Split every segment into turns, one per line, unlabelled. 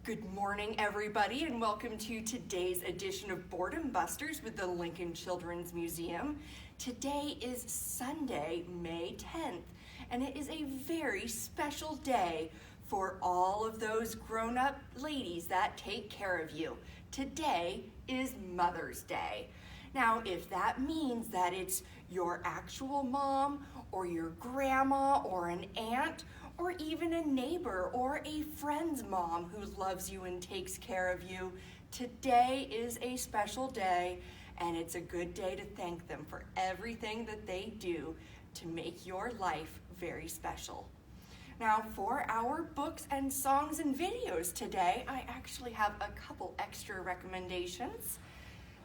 Good morning, everybody, and welcome to today's edition of Boredom Busters with the Lincoln Children's Museum. Today is Sunday, May 10th, and it is a very special day for all of those grown-up ladies that take care of you. Today is Mother's Day. Now, if that means that it's your actual mom or your grandma or an aunt or even a neighbor or a friend's mom who loves you and takes care of you, today is a special day, and it's a good day to thank them for everything that they do to make your life very special. Now, for our books and songs and videos today, I actually have a couple extra recommendations.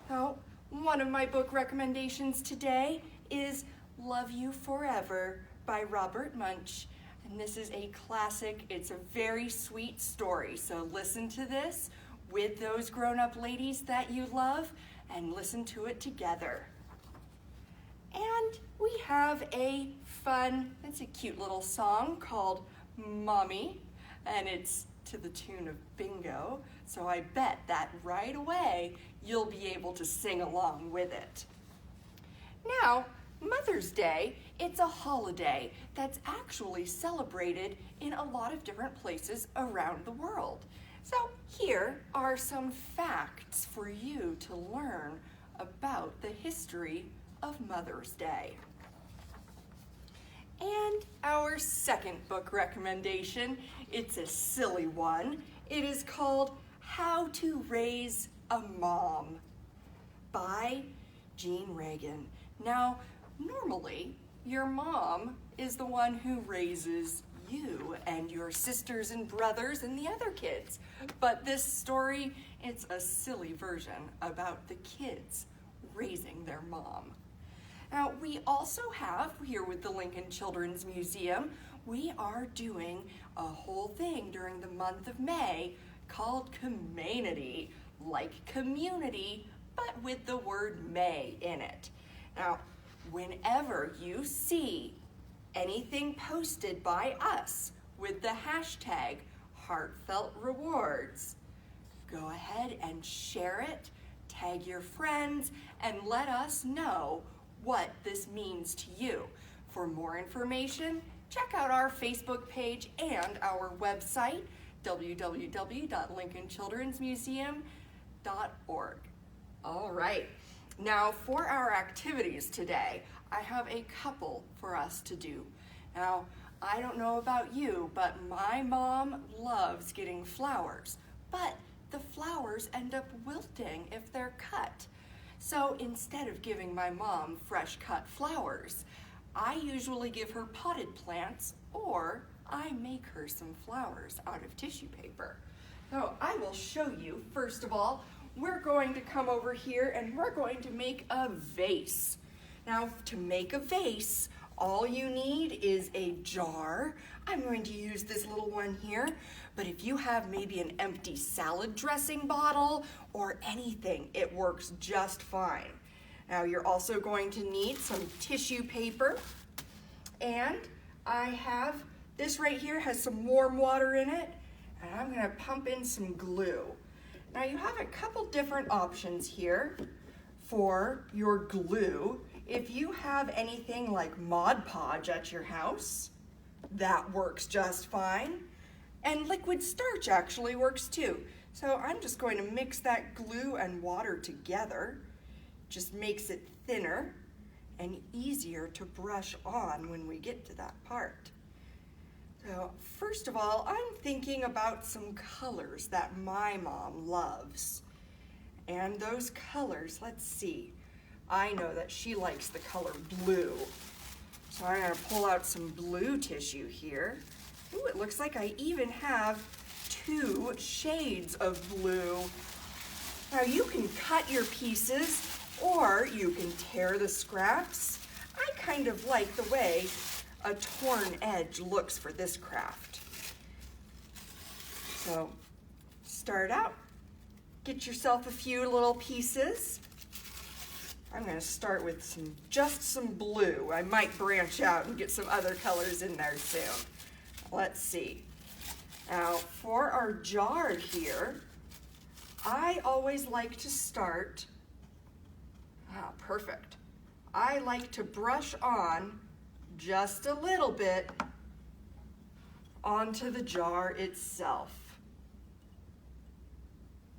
Now, one of my book recommendations today is Love You Forever by Robert Munsch. And this is a classic. It's a very sweet story. So listen to this with those grown-up ladies that you love and listen to it together. And we have a fun, it's a cute little song called Mommy, and it's to the tune of Bingo. So I bet that right away you'll be able to sing along with it. Now, Mother's Day, it's a holiday that's actually celebrated in a lot of different places around the world. So here are some facts for you to learn about the history of Mother's Day. And our second book recommendation, it's a silly one. It is called How to Raise a Mom by Jean Reagan. Now, normally, your mom is the one who raises you and your sisters and brothers and the other kids. But this story, it's a silly version about the kids raising their mom. Now, we also have, here with the Lincoln Children's Museum, we are doing a whole thing during the month of May called Community, like community, but with the word May in it. Now, whenever you see anything posted by us with the hashtag Heartfelt Rewards, go ahead and share it, tag your friends, and let us know what this means to you. For more information, check out our Facebook page and our website, www.lincolnchildrensmuseum.org. All right. Now, for our activities today, I have a couple for us to do. Now, I don't know about you, but my mom loves getting flowers, but the flowers end up wilting if they're cut. So instead of giving my mom fresh cut flowers, I usually give her potted plants, or I make her some flowers out of tissue paper. So I will show you, first of all, we're going to come over here and we're going to make a vase. Now, to make a vase, all you need is a jar. I'm going to use this little one here, but if you have maybe an empty salad dressing bottle or anything, it works just fine. Now, you're also going to need some tissue paper, and I have this right here, has some warm water in it, and I'm going to pump in some glue. Now, you have a couple different options here for your glue. If you have anything like Mod Podge at your house, that works just fine. And liquid starch actually works too. So I'm just going to mix that glue and water together. Just makes it thinner and easier to brush on when we get to that part. So first of all, I'm thinking about some colors that my mom loves. And those colors, let's see. I know that she likes the color blue. So I'm gonna pull out some blue tissue here. Ooh, it looks like I even have 2 shades of blue. Now you can cut your pieces or you can tear the scraps. I kind of like the way a torn edge looks for this craft. So start out, get yourself a few little pieces. I'm going to start with just some blue. I might branch out and get some other colors in there soon. Let's see. Now, for our our jar here, I always like to start, perfect. I like to brush on just a little bit onto the jar itself.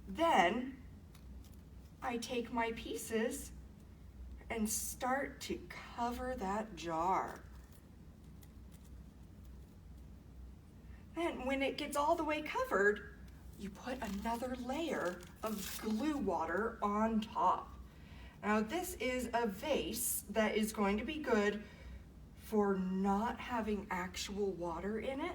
Then I take my pieces and start to cover that jar. And when it gets all the way covered, you put another layer of glue water on top. Now this is a vase that is going to be good for not having actual water in it.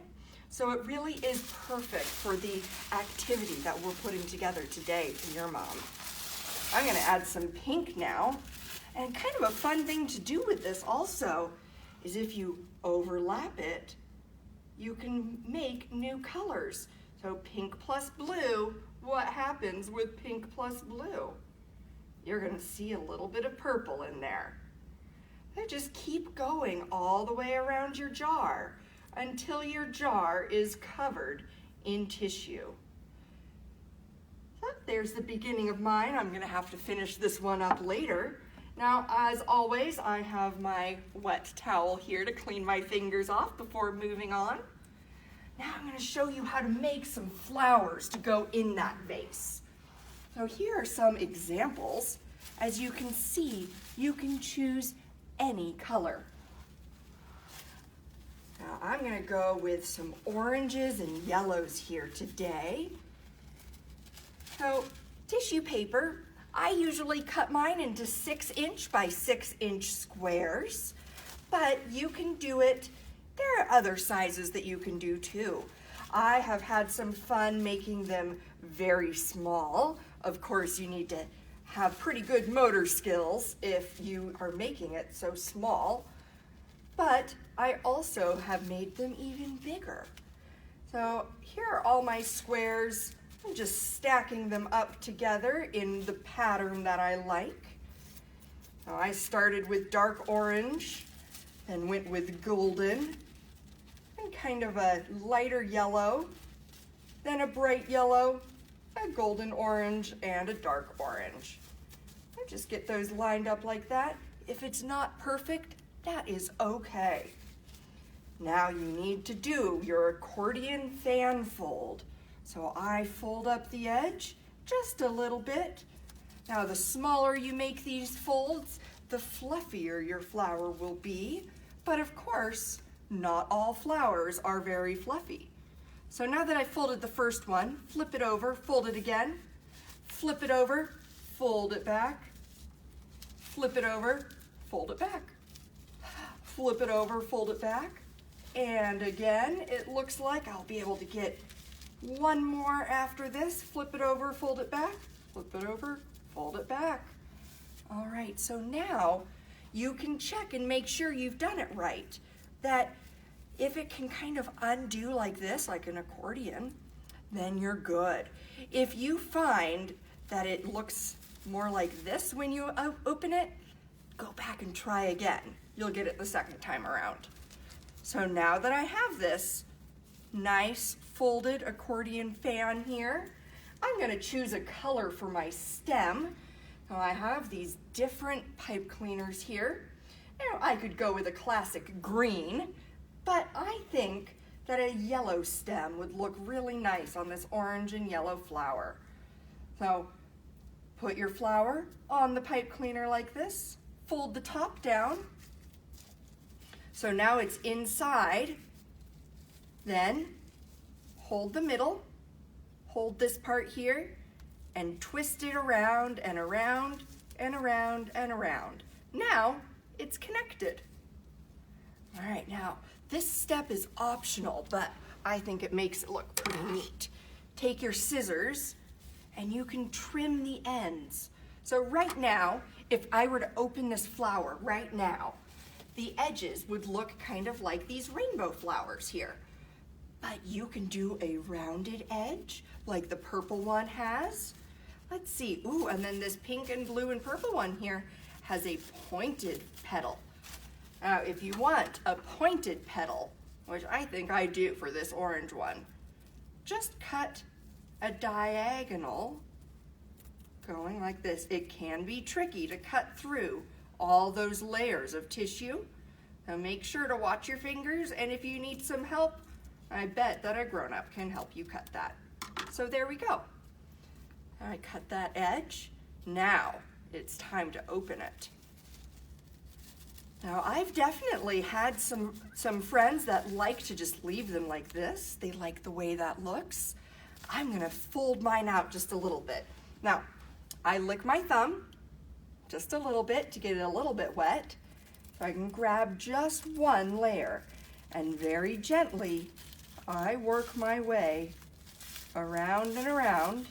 So it really is perfect for the activity that we're putting together today for your mom. I'm gonna add some pink now. And kind of a fun thing to do with this also is if you overlap it, you can make new colors. So pink plus blue, what happens with pink plus blue? You're gonna see a little bit of purple in there. And just keep going all the way around your jar until your jar is covered in tissue. So there's the beginning of mine. I'm gonna have to finish this one up later. Now, as always, I have my wet towel here to clean my fingers off before moving on. Now I'm going to show you how to make some flowers to go in that vase. So here are some examples. As you can see, you can choose any color. Now I'm going to go with some oranges and yellows here today. So tissue paper, I usually cut mine into 6" by 6" squares, but you can do it. There are other sizes that you can do too. I have had some fun making them very small. Of course, you need to have pretty good motor skills if you are making it so small, but I also have made them even bigger. So here are all my squares. I'm just stacking them up together in the pattern that I like. Now I started with dark orange and went with golden and kind of a lighter yellow, then a bright yellow, a golden orange, and a dark orange. I just get those lined up like that. If it's not perfect, that is okay. Now you need to do your accordion fan fold. So I fold up the edge just a little bit. Now the smaller you make these folds, the fluffier your flower will be. But of course, not all flowers are very fluffy. So now that I folded the first one, flip it over, fold it again, flip it over, fold it back, flip it over, fold it back, flip it over, fold it back, and again, it looks like I'll be able to get one more after this. Flip it over, fold it back, flip it over, fold it back. All right, so now you can check and make sure you've done it right. That if it can kind of undo like this, like an accordion, then you're good. If you find that it looks more like this when you open it, go back and try again. You'll get it the second time around. So now that I have this nice folded accordion fan here, I'm gonna choose a color for my stem. Now I have these different pipe cleaners here. Now I could go with a classic green, but I think that a yellow stem would look really nice on this orange and yellow flower. So put your flower on the pipe cleaner like this, fold the top down. So now it's inside. Then hold the middle, hold this part here, and twist it around and around and around and around. Now it's connected. All right, now this step is optional, but I think it makes it look pretty neat. Take your scissors and you can trim the ends. So right now, if I were to open this flower right now, the edges would look kind of like these rainbow flowers here. But you can do a rounded edge like the purple one has. Let's see, ooh, and then this pink and blue and purple one here has a pointed petal. Now, if you want a pointed petal, which I think I do for this orange one, just cut a diagonal going like this. It can be tricky to cut through all those layers of tissue. Now make sure to watch your fingers, and if you need some help, I bet that a grown-up can help you cut that. So there we go. I cut that edge. Now it's time to open it. Now I've definitely had some friends that like to just leave them like this. They like the way that looks. I'm gonna fold mine out just a little bit. Now, I lick my thumb just a little bit to get it a little bit wet. So I can grab just one layer, and very gently I work my way around and around.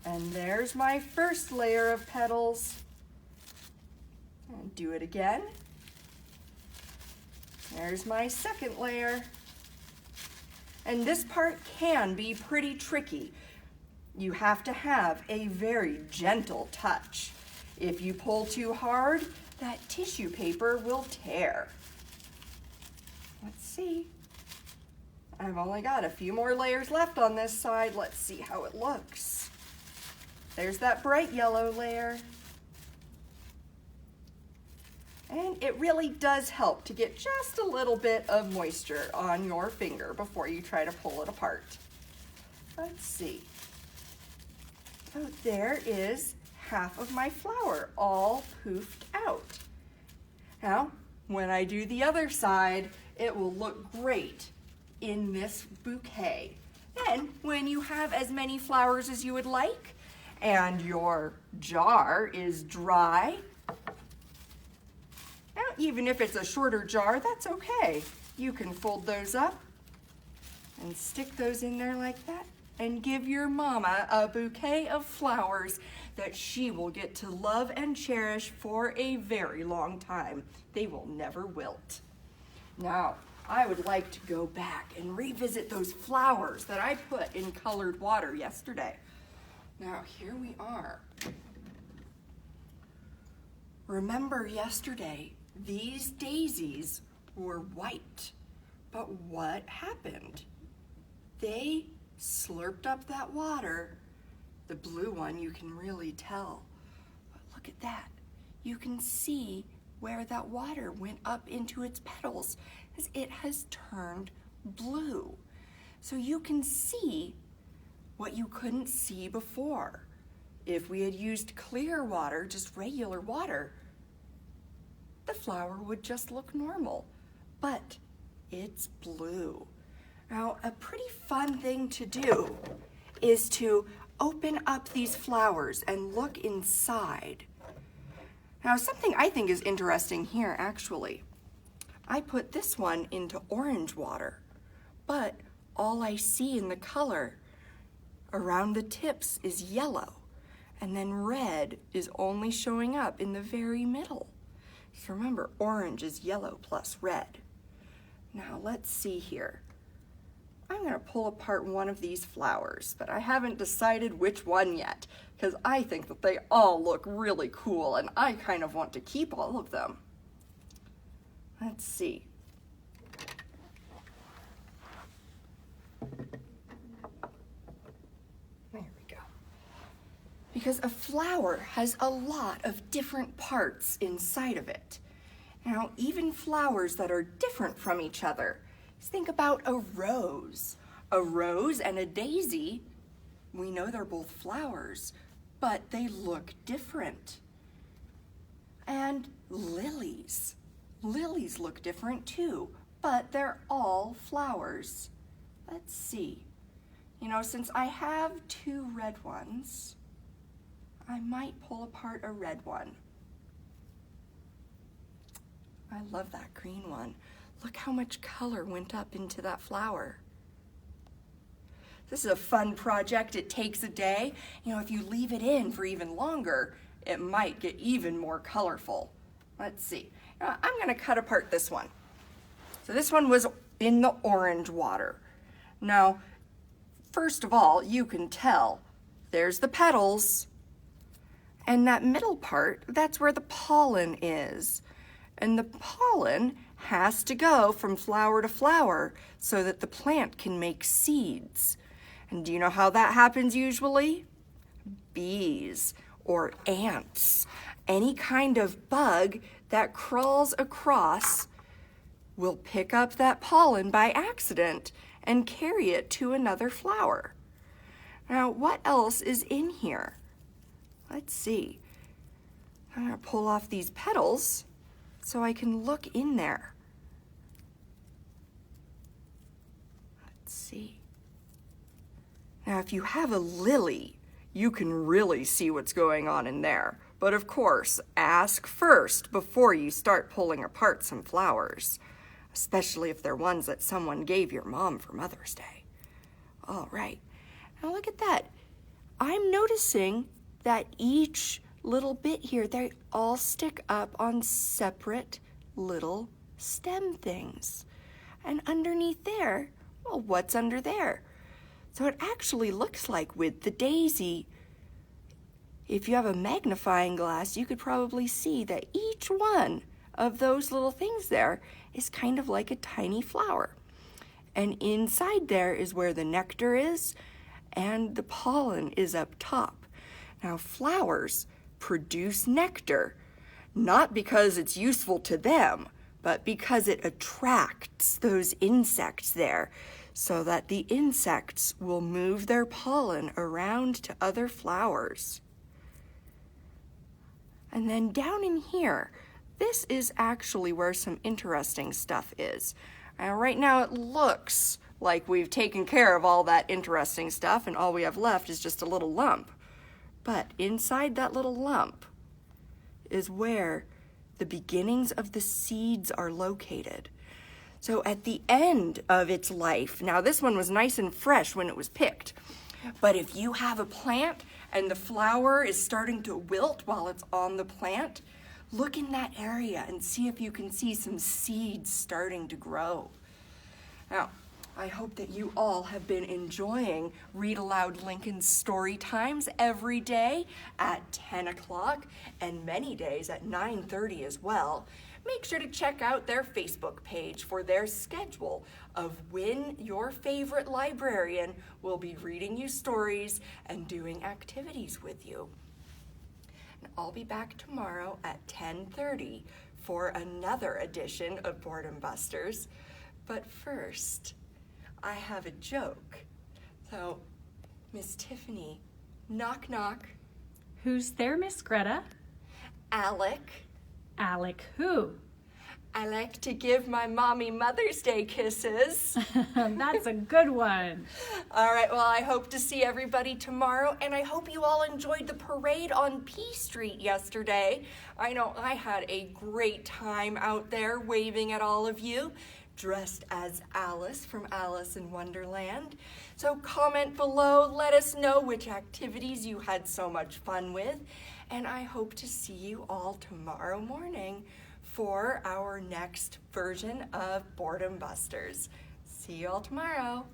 And there's my first layer of petals. And do it again. There's my second layer. And this part can be pretty tricky. You have to have a very gentle touch. If you pull too hard, that tissue paper will tear. Let's see. I've only got a few more layers left on this side. Let's see how it looks. There's that bright yellow layer. And it really does help to get just a little bit of moisture on your finger before you try to pull it apart. Let's see. So there is half of my flower all poofed out. Now, when I do the other side, it will look great in this bouquet. Then, when you have as many flowers as you would like, and your jar is dry, now, even if it's a shorter jar, that's okay. You can fold those up and stick those in there like that and give your mama a bouquet of flowers that she will get to love and cherish for a very long time. They will never wilt. Now, I would like to go back and revisit those flowers that I put in colored water yesterday. Now, here we are. Remember yesterday, these daisies were white, but what happened? They slurped up that water. The blue one, you can really tell. But look at that. You can see where that water went up into its petals as it has turned blue. So you can see what you couldn't see before. If we had used clear water, just regular water, the flower would just look normal, but it's blue. Now, a pretty fun thing to do is to open up these flowers and look inside. Now, something I think is interesting here, actually. I put this one into orange water, but all I see in the color around the tips is yellow, and then red is only showing up in the very middle. So remember, orange is yellow plus red. Now let's see here. I'm going to pull apart one of these flowers, but I haven't decided which one yet, because I think that they all look really cool, and I kind of want to keep all of them. Let's see. There we go. Because a flower has a lot of different parts inside of it. Now, even flowers that are different from each other. Think about a rose. A rose and a daisy, we know they're both flowers, but they look different. And lilies. Lilies look different too, but they're all flowers. Let's see. You know, since I have two red ones, I might pull apart a red one. I love that green one. Look how much color went up into that flower. This is a fun project. It takes a day. You know, if you leave it in for even longer, it might get even more colorful. Let's see. I'm going to cut apart this one. So this one was in the orange water. Now, first of all, you can tell there's the petals, and that middle part, that's where the pollen is. And the pollen has to go from flower to flower so that the plant can make seeds. And do you know how that happens usually? Bees or ants, any kind of bug that crawls across will pick up that pollen by accident and carry it to another flower. Now, what else is in here? Let's see. I'm going to pull off these petals so I can look in there. Let's see. Now, if you have a lily, you can really see what's going on in there. But of course, ask first before you start pulling apart some flowers, especially if they're ones that someone gave your mom for Mother's Day. All right. Now look at that. I'm noticing that each little bit here, they all stick up on separate little stem things. And underneath there, well, what's under there? So it actually looks like with the daisy, if you have a magnifying glass, you could probably see that each one of those little things there is kind of like a tiny flower. And inside there is where the nectar is, and the pollen is up top. Now, flowers produce nectar, not because it's useful to them, but because it attracts those insects there, so that the insects will move their pollen around to other flowers. And then down in here, this is actually where some interesting stuff is. Right now it looks like we've taken care of all that interesting stuff and all we have left is just a little lump. But inside that little lump is where the beginnings of the seeds are located. So at the end of its life, now this one was nice and fresh when it was picked, but if you have a plant and the flower is starting to wilt while it's on the plant, look in that area and see if you can see some seeds starting to grow. Now, I hope that you all have been enjoying Read Aloud Lincoln's story times every day at 10 o'clock and many days at 9:30 as well. Make sure to check out their Facebook page for their schedule of when your favorite librarian will be reading you stories and doing activities with you. And I'll be back tomorrow at 10:30 for another edition of Boredom Busters. But first, I have a joke. So, Miss Tiffany, knock knock.
Who's there, Miss Greta?
Alec.
Alec who?
I like to give my mommy Mother's Day kisses.
That's a good one.
All right, well, I hope to see everybody tomorrow, and I hope you all enjoyed the parade on P Street yesterday. I know I had a great time out there waving at all of you, dressed as Alice from Alice in Wonderland. So comment below, let us know which activities you had so much fun with, and I hope to see you all tomorrow morning for our next version of Boredom Busters. See you all tomorrow.